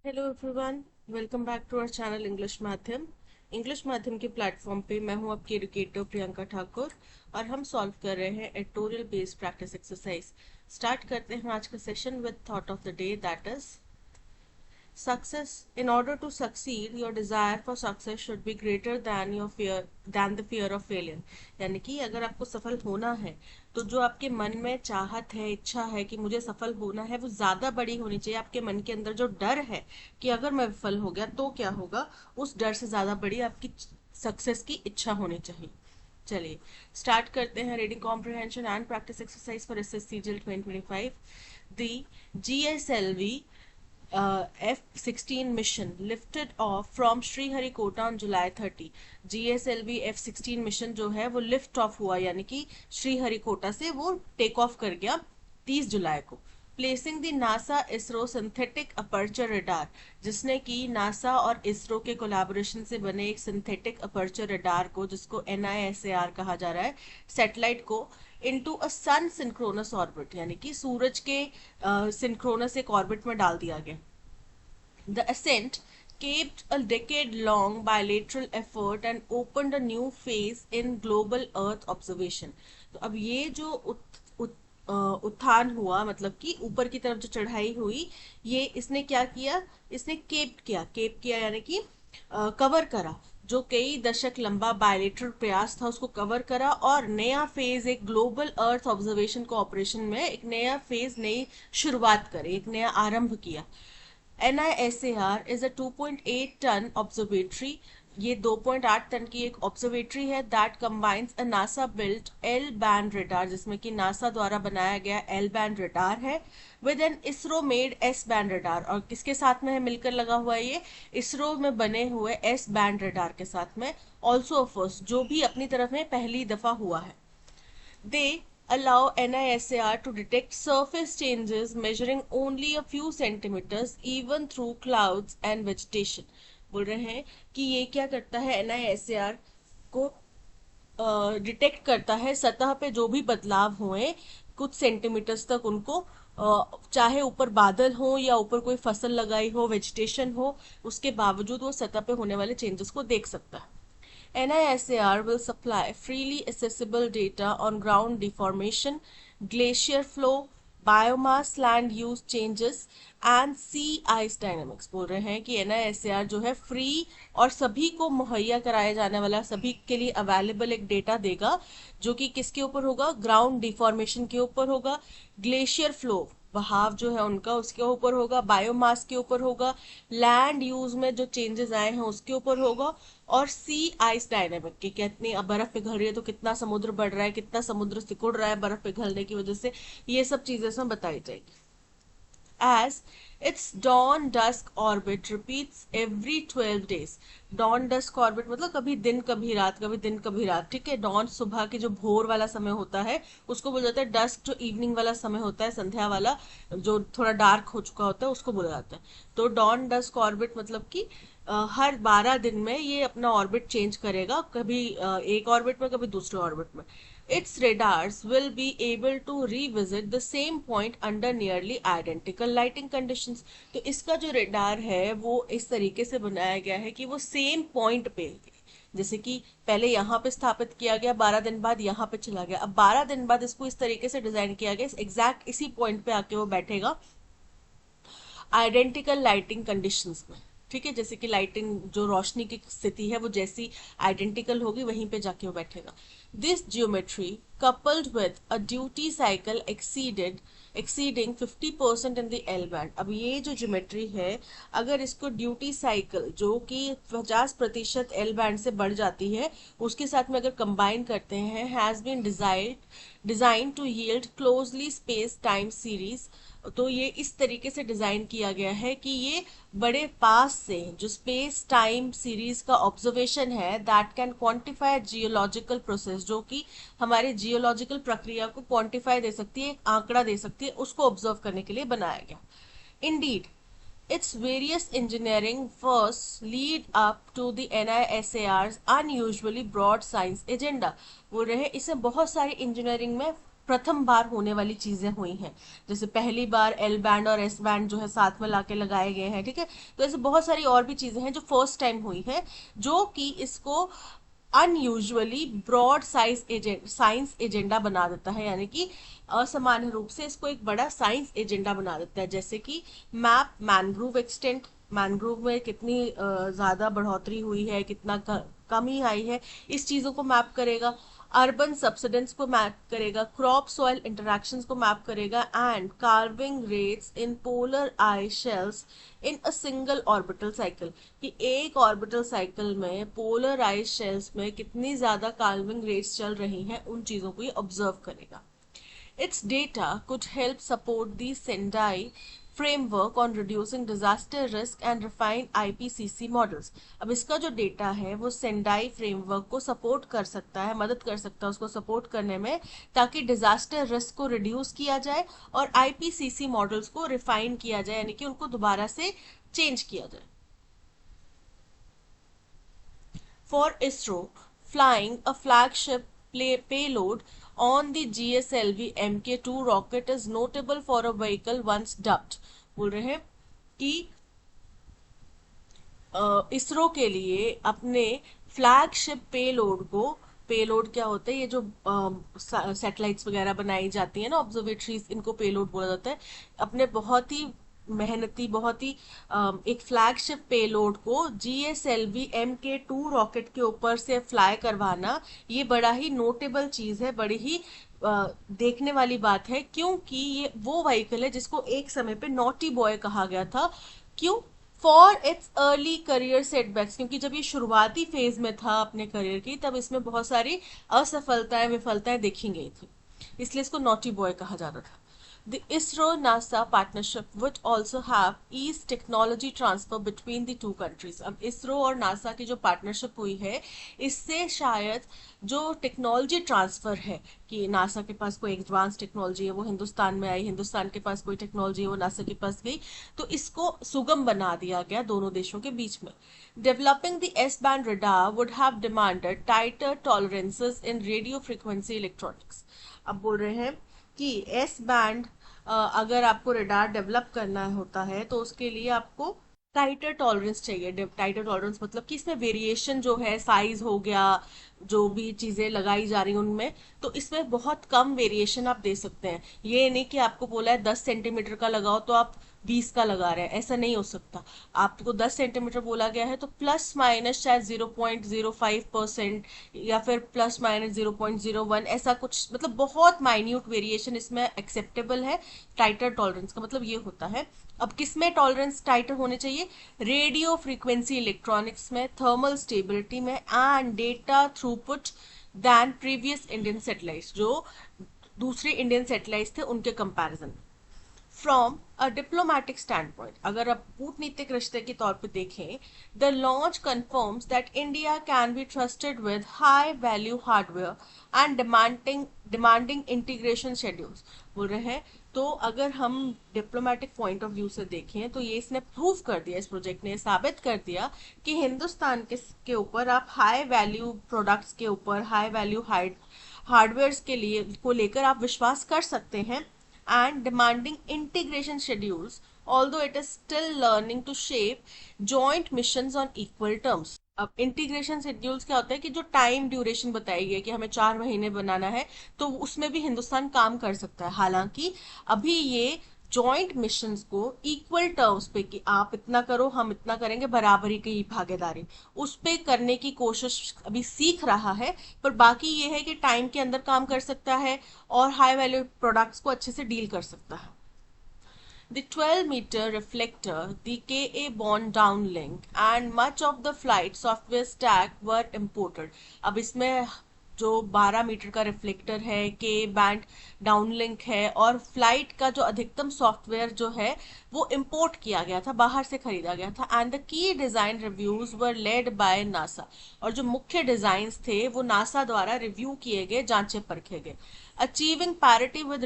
Hello everyone, welcome back to our channel English माध्यम के platform पे मैं हूं आपकी एडुकेटर प्रियंका ठाकुर और हम सॉल्व कर रहे हैं editorial based practice exercise. Start करते हैं आज का session with thought of the day, that is success. In order to succeed, your desire for success should be greater than your fear than the fear of failure. यानी कि अगर आपको सफल होना है तो जो आपके मन में चाहत है, इच्छा है कि मुझे सफल होना है, वो ज्यादा बड़ी होनी चाहिए। आपके मन के अंदर जो डर है कि अगर मैं विफल हो गया तो क्या होगा, उस डर से ज्यादा बड़ी आपकी सक्सेस की इच्छा होनी चाहिए। चलिए स्टार्ट करते हैं। Reading comprehension and practice exercise for SSC GL 2025। The GSLV F-16 mission lifted off from Sriharikota on July 30। GSLV F-16 mission जो है वो लिफ्ट ऑफ हुआ, यानी कि श्रीहरिकोटा से वो टेक ऑफ कर गया 30 जुलाई को। Placing the NASA ISRO synthetic aperture radar, जिसने कि नासा और इसरो के कोलैबोरेशन से बने एक सिंथेटिक अपर्चर रडार को, जिसको NISAR कहा जा रहा है, सैटेलाइट को into a sun synchronous orbit, यानी कि सूरज के सिंक्रोनस एक ऑर्बिट में डाल दिया गया। The ascent capped a decade-long bilateral effort and opened a new phase in global Earth observation। तो अब ये जो उत्थान हुआ, मतलब कि ऊपर की तरफ जो चढ़ाई हुई, ये इसने क्या किया, इसने केप किया यानी कि कवर करा। जो कई दशक लंबा बायलेटरल प्रयास था उसको कवर करा और नया फेज, एक ग्लोबल अर्थ ऑब्जर्वेशन कोऑपरेशन में एक नया फेज, नई शुरुआत करे, एक नया आरंभ किया। NISAR is a 2.8 ton observatory. ये 2.8 टन की एक ऑब्जर्वेटरी है that combines a NASA built L band radar, जिसमें कि नासा द्वारा बनाया गया एल बैंड रडार है, with an ISRO made S band radar. और किसके साथ में है मिलकर लगा हुआ है ये, इसरो में बने हुए एस बैंड रडार के साथ में। ऑल्सो फर्स्ट, जो भी अपनी तरफ में पहली दफा हुआ है। They allow NISAR to detect surface changes measuring only a few centimeters even through clouds and vegetation। बोल रहे हैं कि ये क्या करता है, NISAR को डिटेक्ट करता है सतह पे जो भी बदलाव हुए कुछ सेंटीमीटर्स तक उनको, चाहे ऊपर बादल हो या ऊपर कोई फसल लगाई हो, वेजिटेशन हो, उसके बावजूद वो सतह पे होने वाले चेंजेस को देख सकता है। NISAR will supply freely accessible data on ground deformation, glacier flow, biomass land use changes and sea ice dynamics। बोल रहे हैं कि NISAR जो है फ्री और सभी को मुहैया कराया जाने वाला, सभी के लिए अवेलेबल एक डेटा देगा, जो कि किसके ऊपर होगा, ग्राउंड डिफॉर्मेशन के ऊपर होगा, ग्लेशियर फ्लो, बहाव जो है उनका, उसके ऊपर होगा, बायोमास के ऊपर होगा, लैंड यूज में जो चेंजेस आए हैं उसके ऊपर होगा, और सी आइस डायनेमिक की, कितनी बर्फ पिघल रही है तो कितना समुद्र बढ़ रहा है, कितना समुद्र सिकुड़ रहा है बर्फ पिघलने की वजह से, ये सब चीजें इसमें बताई जाएगी। As its dawn dusk orbit repeats every 12 days। dawn dusk orbit मतलब कभी दिन कभी रात, कभी दिन कभी रात, ठीक है। dawn सुबह के जो भोर वाला समय होता है उसको बोला जाता है, dusk जो इवनिंग वाला समय होता है, संध्या वाला जो थोड़ा डार्क हो चुका होता है, उसको बोला जाता है। तो dawn dusk orbit मतलब कि हर 12 दिन में ये अपना ऑर्बिट चेंज करेगा, कभी एक ऑर्बिट में, कभी दूसरे ऑर्बिट में। Its radars will be able to revisit the same point under nearly identical lighting conditions। तो इसका जो रेडार है वो इस तरीके से बनाया गया है कि वो सेम पॉइंट पे, जैसे कि पहले यहाँ पे स्थापित किया गया, 12 दिन बाद यहाँ पे चला गया, अब 12 दिन बाद इसको इस तरीके से डिजाइन किया गया, एग्जैक्ट इसी पॉइंट पे आके वो बैठेगा आइडेंटिकल लाइटिंग कंडीशंस में, ठीक है। जैसे कि लाइटिंग जो रोशनी की स्थिति है वो जैसी आइडेंटिकल होगी वहीं पे जाके वो बैठेगा। This geometry coupled with a duty cycle exceeding 50% in the L band. अब ये जो ज्योमेट्री है, अगर इसको ड्यूटी साइकिल जो कि 50% एल बैंड से बढ़ जाती है उसके साथ में अगर कंबाइन करते हैं, has been design to yield closely space time series. तो ये इस तरीके से डिजाइन किया गया है कि ये बड़े पास से जो स्पेस टाइम सीरीज का ऑब्जर्वेशन है, that can quantify geological process, जो कि हमारे जियोलॉजिकल प्रक्रिया को क्वांटिफाई दे सकती है, एक आंकड़ा दे सकती है, उसको ऑब्जर्व करने के लिए बनाया गया। Indeed its various engineering firsts lead up to the NISAR's unusually broad science agenda। बोल रहे हैं इसमें बहुत सारी इंजीनियरिंग में प्रथम बार होने वाली चीजें हुई हैं। जैसे पहली बार एल बैंड और एस बैंड जो है साथ में लाके लगाए गए हैं, ठीक है। तो ऐसे बहुत सारी और भी चीजें हैं जो फर्स्ट टाइम हुई है, जो कि इसको अनयूजुअली ब्रॉड साइंस एजेंडा बना देता है, यानी कि असामान्य रूप से इसको एक बड़ा साइंस एजेंडा बना देता है। जैसे कि मैप मैनग्रोव एक्सटेंट, मैनग्रोव में कितनी ज्यादा बढ़ोतरी हुई है, कितना कमी आई है, इस चीजों को मैप करेगा। अर्बन सब्सिडेंस को मैप करेगा, क्रॉप सॉइल इंटरेक्शंस को मैप करेगा, and carving rates in polar ice shells in a single orbital cycle, कि एक ऑर्बिटल साइकिल में पोलर आइस शेल्स में कितनी ज्यादा कार्विंग रेट्स चल रही हैं, उन चीजों को ये ऑब्जर्व करेगा। Its data could help support the Sendai framework on reducing disaster risk and refine IPCC models। अब इसका जो डेटा है वो सेंडाई फ्रेमवर्क को सपोर्ट कर सकता है, मदद कर सकता है उसको सपोर्ट करने में, ताकि डिजास्टर रिस्क को रिड्यूस किया जाए और आईपीसीसी मॉडल्स को रिफाइन किया जाए, यानी कि उनको दोबारा से चेंज किया जाए। For ISRO, flying a flagship payload on the GSLV Mk2 rocket is notable for a vehicle once dubbed। बोल रहे हैं कि इसरो के लिए अपने फ्लैगशिप पेलोड को, पेलोड क्या होता है, ये जो सैटेलाइट्स वगैरह बनाई जाती है ना, ऑब्जर्वेटरीज, इनको पेलोड बोला जाता है। अपने बहुत ही मेहनती, बहुत ही एक फ्लैगशिप पेलोड को GSLV Mk2 रॉकेट के ऊपर से फ्लाई करवाना, ये बड़ा ही नोटेबल चीज है, बड़ी ही देखने वाली बात है, क्योंकि ये वो व्हीकल है जिसको एक समय पे नॉटी बॉय कहा गया था। क्यों? For its early career setbacks, क्योंकि जब ये शुरुआती फेज में था अपने करियर की, तब इसमें बहुत सारी असफलताएं, विफलताएं देखी गई थी, इसलिए इसको नॉटी बॉय कहा जाता था। The ISRO-NASA partnership would also have ease technology transfer between the two countries। अब इसरो और नासा की जो पार्टनरशिप हुई है, इससे शायद जो टेक्नोलॉजी ट्रांसफर है, कि नासा के पास कोई एडवांस टेक्नोलॉजी है वो हिंदुस्तान में आई, हिंदुस्तान के पास कोई टेक्नोलॉजी है वो नासा के पास गई, तो इसको सुगम बना दिया गया दोनों देशों के बीच में। Developing the S-band radar would have demanded tighter tolerances in radio frequency electronics। अब बोल रहे हैं कि एस बैंड अगर आपको रडार डेवलप करना होता है तो उसके लिए आपको टाइटर टॉलरेंस चाहिए। टाइटर टॉलरेंस मतलब कि इसमें वेरिएशन जो है, साइज हो गया, जो भी चीजें लगाई जा रही हैं उनमें, तो इसमें बहुत कम वेरिएशन आप दे सकते हैं। ये नहीं कि आपको बोला है 10 सेंटीमीटर का लगाओ तो आप 20 का लगा रहे हैं, ऐसा नहीं हो सकता। आपको 10 सेंटीमीटर बोला गया है तो प्लस माइनस शायद 0.05% या फिर प्लस माइनस 0.01, ऐसा कुछ, मतलब बहुत माइन्यूट वेरिएशन इसमें एक्सेप्टेबल है। टाइटर टॉलरेंस का मतलब ये होता है। अब किसमें टॉलरेंस टाइटर होने चाहिए? रेडियो फ्रीक्वेंसी इलेक्ट्रॉनिक्स में, थर्मल स्टेबिलिटी में, and data throughput than previous Indian satellites, जो दूसरे इंडियन सैटेलाइट्स थे उनके comparison. From a diplomatic standpoint, अगर आप कूटनीतिक रिश्ते के तौर पे देखें, the launch confirms that India can be trusted with high value hardware and demanding integration schedules. बोल रहे हैं तो अगर हम डिप्लोमेटिक पॉइंट ऑफ व्यू से देखें तो ये इसने प्रूव कर दिया, इस प्रोजेक्ट ने साबित कर दिया कि हिंदुस्तान के ऊपर आप हाई वैल्यू प्रोडक्ट्स के ऊपर, हाई वैल्यू हार्डवेयर के लिए को लेकर आप विश्वास कर सकते हैं, and demanding integration schedules, although it is still learning to shape joint missions on equal terms। अब इंटीग्रेशन शेड्यूल्स क्या होता है कि जो टाइम ड्यूरेशन बताई गई कि हमें 4 महीने बनाना है, तो उसमें भी हिंदुस्तान काम कर सकता है। हालांकि अभी ये जॉइंट मिशंस को इक्वल टर्म्स पे, कि आप इतना करो हम इतना करेंगे, बराबरी की भागीदारी, उस पे करने की कोशिश अभी सीख रहा है। पर बाकी ये है कि टाइम के अंदर काम कर सकता है और हाई वैल्यू प्रोडक्ट्स को अच्छे से डील कर सकता है। The 12-meter reflector, the Ka bond downlink and much of the flight software stack were imported। अब इसमें जो 12 मीटर का रिफ्लेक्टर है, के बैंड डाउनलिंक है, और फ्लाइट का जो अधिकतम सॉफ्टवेयर जो है वो इंपोर्ट किया गया था, बाहर से खरीदा गया था। And the key design reviews were led by NASA, और जो मुख्य डिजाइन थे वो नासा द्वारा रिव्यू किए गए, जांचे परखे गए। Achieving parity will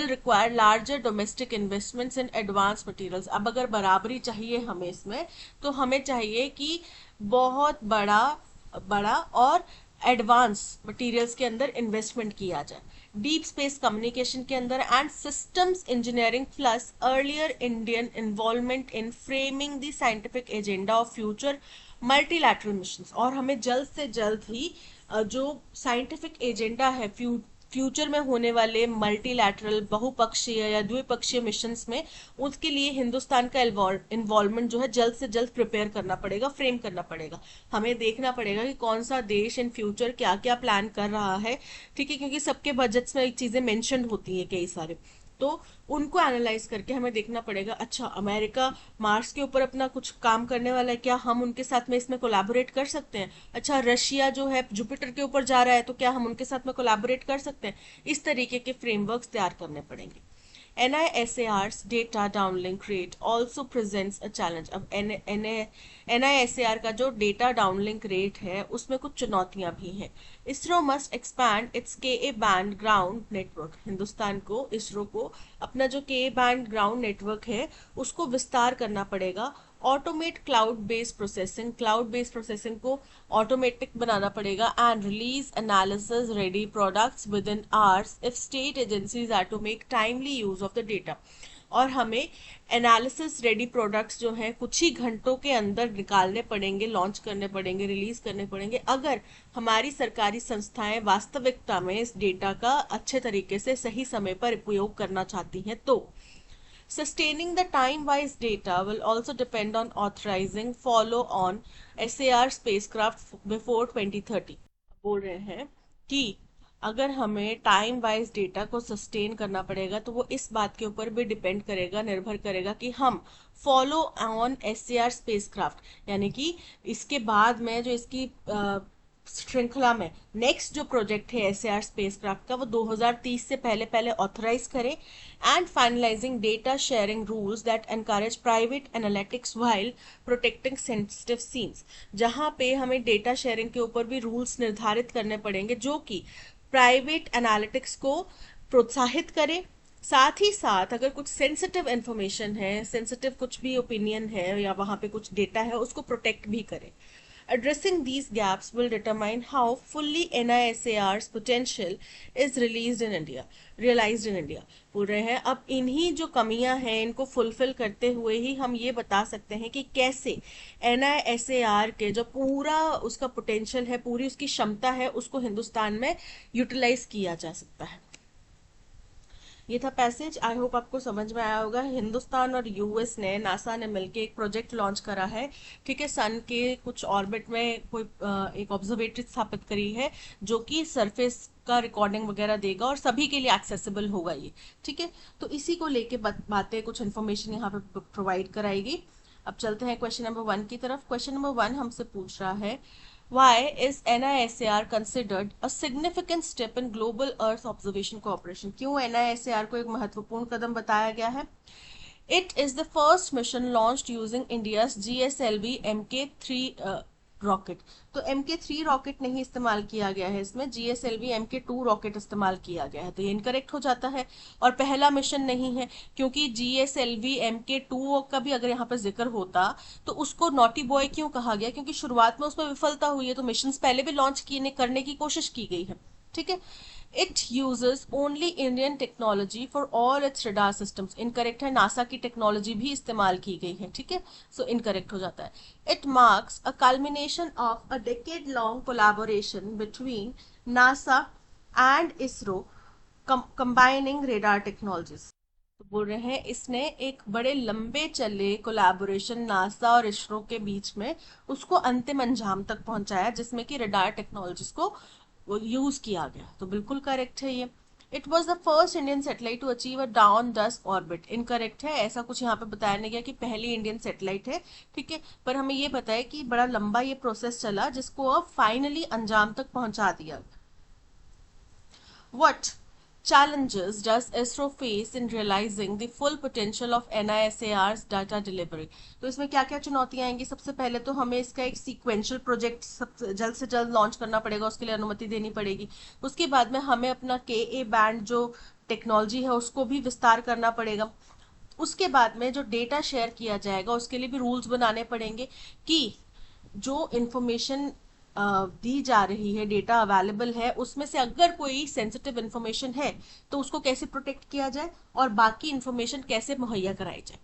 require larger domestic investments in advance materials. अब अगर बराबरी चाहिए हमें इसमें, तो हमें चाहिए कि बहुत बड़ा और एडवांस मटेरियल्स के अंदर इन्वेस्टमेंट किया जाए, डीप स्पेस कम्युनिकेशन के अंदर and systems engineering plus earlier Indian involvement in framing the scientific agenda of future multilateral missions. और हमें जल्द से जल्द ही जो साइंटिफिक एजेंडा है फ्यूचर में होने वाले मल्टीलैटरल बहुपक्षीय या द्विपक्षीय मिशंस में, उसके लिए हिंदुस्तान का इन्वॉल्वमेंट जो है जल्द से जल्द प्रिपेयर करना पड़ेगा, फ्रेम करना पड़ेगा। हमें देखना पड़ेगा कि कौन सा देश इन फ्यूचर क्या क्या प्लान कर रहा है, ठीक है, क्योंकि सबके बजट्स में चीजें मेंशन होती है कई सारे, तो उनको एनालाइज करके हमें देखना पड़ेगा, अच्छा अमेरिका मार्स के ऊपर अपना कुछ काम करने वाला है, क्या हम उनके साथ में इसमें कोलैबोरेट कर सकते हैं? अच्छा रशिया जो है जुपिटर के ऊपर जा रहा है, तो क्या हम उनके साथ में कोलैबोरेट कर सकते हैं? इस तरीके के फ्रेमवर्क्स तैयार करने पड़ेंगे। NISAR's data downlink rate also presents a challenge। अब NISAR का जो डेटा डाउनलिंक रेट है उसमें कुछ चुनौतियां भी हैं। ISRO must expand it's KA band ground network. Hindustan को, इसरो को अपना जो KA बैंड ग्राउंड नेटवर्क है उसको विस्तार करना पड़ेगा। ऑटोमेट क्लाउड बेस्ड प्रोसेसिंग को ऑटोमेटिक बनाना पड़ेगा and release analysis ready products within hours if state agencies are to make timely use of the data. और हमें एनालिसिस रेडी प्रोडक्ट्स जो हैं कुछ ही घंटों के अंदर निकालने पड़ेंगे, लॉन्च करने पड़ेंगे, रिलीज करने पड़ेंगे, अगर हमारी सरकारी संस्थाएं वास्तविकता में इस डेटा का अच्छे तरीके से सही समय पर उपयोग करना चाहती हैं तो। Sustaining the time-wise data will also depend on authorizing follow-on SAR spacecraft before 2030। बोल रहे हैं कि अगर हमें टाइम वाइज डेटा को सस्टेन करना पड़ेगा तो वो इस बात के ऊपर भी डिपेंड करेगा, निर्भर करेगा कि हम फॉलो ऑन SAR स्पेसक्राफ्ट, यानी कि इसके बाद में जो इसकी श्रृंखला में नेक्स्ट जो प्रोजेक्ट है SAR स्पेसक्राफ्ट का, वो 2030 से पहले पहले ऑथराइज करें and finalizing data sharing rules that encourage private analytics while protecting sensitive scenes. जहां पे हमें डेटा शेयरिंग के ऊपर भी रूल्स निर्धारित करने पड़ेंगे जो कि प्राइवेट एनालिटिक्स को प्रोत्साहित करे, साथ ही साथ अगर कुछ सेंसिटिव इंफॉर्मेशन है, सेंसिटिव कुछ भी ओपिनियन है या वहां पे कुछ डेटा है, उसको प्रोटेक्ट भी करे। Addressing these gaps will determine how fully NISAR's potential is realized in India। बोल रहे हैं अब इन्हीं जो कमियां हैं इनको फुलफिल करते हुए ही हम ये बता सकते हैं कि कैसे NISAR के जो पूरा उसका पोटेंशियल है, पूरी उसकी क्षमता है, उसको हिंदुस्तान में यूटिलाइज किया जा सकता है। ये था पैसेज। आई होप आपको समझ में आया होगा। हिंदुस्तान और यूएस ने, नासा ने मिलकर एक प्रोजेक्ट लॉन्च करा है, ठीक है, सन के कुछ ऑर्बिट में कोई एक ऑब्जर्वेटरी स्थापित करी है जो कि सरफेस का रिकॉर्डिंग वगैरह देगा और सभी के लिए एक्सेसिबल होगा ये, ठीक है। तो इसी को लेके बातें, कुछ इन्फॉर्मेशन यहाँ पे प्रोवाइड कराएगी। अब चलते हैं क्वेश्चन नंबर 1 की तरफ। क्वेश्चन नंबर 1 हमसे पूछ रहा है, Why is NISAR considered a significant step in global Earth observation cooperation? क्यों NISAR को एक महत्वपूर्ण कदम बताया गया है? It is the first mission launched using India's GSLV MK3 rocket. तो MK3 रॉकेट नहीं इस्तेमाल किया गया है इसमें, GSLV MK2 रॉकेट इस्तेमाल किया गया है, तो ये इनकरेक्ट हो जाता है। और पहला मिशन नहीं है, क्योंकि GSLV MK2 का भी अगर यहाँ पर जिक्र होता तो उसको नॉटी बॉय क्यों कहा गया? क्योंकि शुरुआत में उसमें विफलता हुई है, तो मिशन पहले भी लॉन्च करने की कोशिश की गई है, ठीक है। It uses only Indian technology for all its radar systems। Incorrect है, नासा की टेक्नोलॉजी भी इस्तेमाल की गई है, ठीक है, सो इनकरेक्ट हो जाता है। It marks a culmination of a decade-long collaboration between NASA and ISRO combining radar technologies। तो बोल रहे हैं इसने एक बड़े लंबे चले कोलैबोरेशन नासा और इसरो के बीच में उसको अंतिम अंजाम तक पहुंचाया, जिसमें कि रडार टेक्नोलॉजीज को यूज किया गया। तो बिल्कुल करेक्ट है ये। It was the first Indian satellite to achieve a dawn dusk orbit. Incorrect है, ऐसा कुछ यहाँ पे बताया नहीं गया कि पहली इंडियन सैटेलाइट है, ठीक है, पर हमें ये बताया कि बड़ा लंबा ये प्रोसेस चला जिसको अब फाइनली अंजाम तक पहुंचा दिया। What challenges does ISRO face in realizing the full potential of NISAR's data delivery? तो इसमें क्या क्या चुनौतियां आएंगी? सबसे पहले तो हमें इसका एक सीक्वेंशियल प्रोजेक्ट जल्द से जल्द लॉन्च करना पड़ेगा, उसके लिए अनुमति देनी पड़ेगी। उसके बाद में हमें अपना KA बैंड जो टेक्नोलॉजी है उसको भी विस्तार करना पड़ेगा। उसके बाद में जो डेटा शेयर किया जाएगा उसके लिए भी रूल्स बनाने पड़ेंगे कि जो इंफॉर्मेशन दी जा रही है, डेटा अवेलेबल है, उसमें से अगर कोई सेंसिटिव इंफॉर्मेशन है तो उसको कैसे प्रोटेक्ट किया जाए और बाकी इंफॉर्मेशन कैसे मुहैया कराई जाए।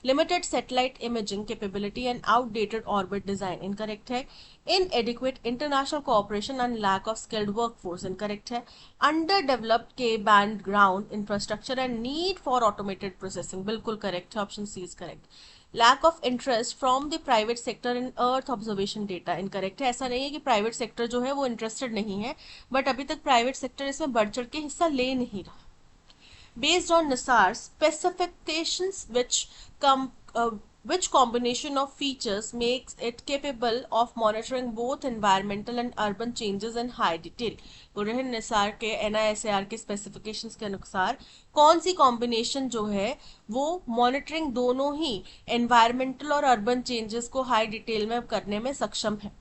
Limited satellite imaging capability and outdated orbit design incorrect है। Inadequate international cooperation and lack of skilled workforce incorrect है। अंडर डेवलप्ड के band ground infrastructure and need for automated processing बिल्कुल करेक्ट है, option C is correct. Lack of interest from the private sector in earth observation data incorrect है। ऐसा नहीं है कि private sector जो है वो इंटरेस्टेड नहीं है, बट अभी तक प्राइवेट सेक्टर इसमें बढ़ चढ़ के हिस्सा ले नहीं रहा। Based on Nassar's specifications, which combination of features makes it capable of monitoring both environmental and urban changes in high detail? बोल रहे हैं निसार के NISAR के स्पेसिफिकेशंस के अनुसार कौन सी कॉम्बिनेशन जो है वो मॉनिटरिंग दोनों ही एनवायरमेंटल और अर्बन चेंजेस को हाई डिटेल में करने में सक्षम है।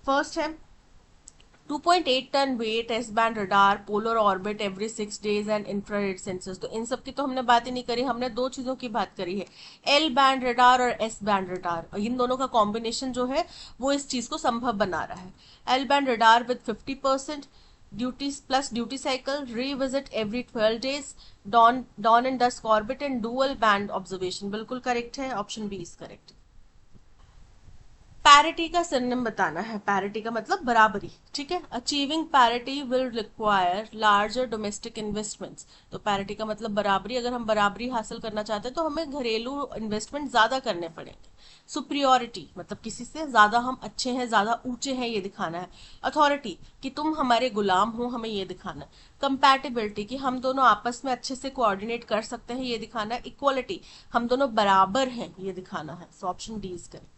फर्स्ट है 2.8 ton weight, S band radar, polar orbit every 6 days and infrared sensors. तो इन सब की तो हमने बात ही नहीं करी, हमने दो चीजों की बात करी है, एल बैंड रडार और एस बैंड रडार, और इन दोनों का कॉम्बिनेशन जो है वो इस चीज को संभव बना रहा है। L band radar with 50% duty plus duty cycle, revisit every 12 days, dawn and dusk orbit and dual band observation बिल्कुल करेक्ट है, option B is correct. Parity का सिनोनिम बताना है, पैरिटी का मतलब बराबरी, ठीक है। Achieving parity will require larger domestic investments. तो पैरिटी का मतलब बराबरी, अगर हम बराबरी हासिल करना चाहते हैं तो हमें घरेलू इन्वेस्टमेंट ज्यादा करने पड़ेंगे। सुप्रियोरिटी मतलब किसी से ज्यादा हम अच्छे हैं, ज्यादा ऊंचे हैं, ये दिखाना है। अथॉरिटी कि तुम हमारे गुलाम हो, हमें ये दिखाना है। कंपैटिबिलिटी कि हम दोनों आपस में अच्छे से कोऑर्डिनेट कर सकते हैं, ये दिखाना है। इक्वालिटी हम दोनों बराबर हैं, ये दिखाना है। So option D is correct.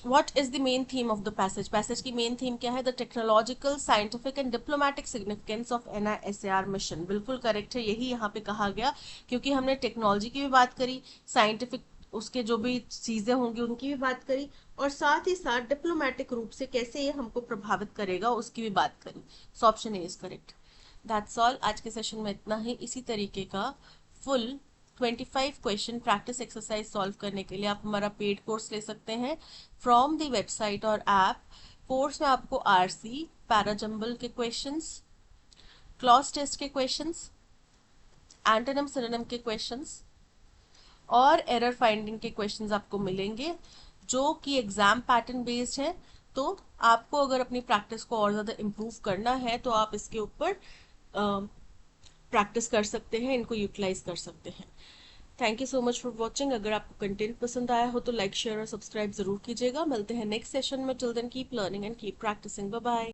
What is the main theme of the passage? Passage की main theme क्या है? The technological, scientific and diplomatic significance of NISAR mission. बिल्कुल correct है, यही यहाँ पे कहा गया, क्योंकि हमने टेक्नोलॉजी की भी बात करी, साइंटिफिक उसके जो भी चीजें होंगी उनकी भी बात करी, और साथ ही साथ डिप्लोमेटिक रूप से कैसे ये हमको प्रभावित करेगा उसकी भी बात करी। So option A is correct. That's all, आज के सेशन में इतना ही। इसी तरीके का full 25 question practice exercise solve करने के लिए आप हमारा पेड कोर्स ले सकते हैं फ्रॉम द वेबसाइट और ऐप। कोर्स में आपको आरसी, पैराजंबल के क्वेश्चंस, क्लॉज टेस्ट के क्वेश्चंस, एंटोनिम सिनोनिम के क्वेश्चंस और एरर फाइंडिंग के क्वेश्चंस आपको मिलेंगे, जो कि एग्जाम पैटर्न बेस्ड है। तो आपको अगर अपनी प्रैक्टिस को और ज्यादा इम्प्रूव करना है तो आप इसके ऊपर प्रैक्टिस कर सकते हैं, इनको यूटिलाइज कर सकते हैं। Thank you so much for watching. अगर आपको कंटेंट पसंद आया हो तो लाइक, शेयर और सब्सक्राइब जरूर कीजिएगा। मिलते हैं नेक्स्ट सेशन में। Till then keep learning and keep practicing. Bye bye.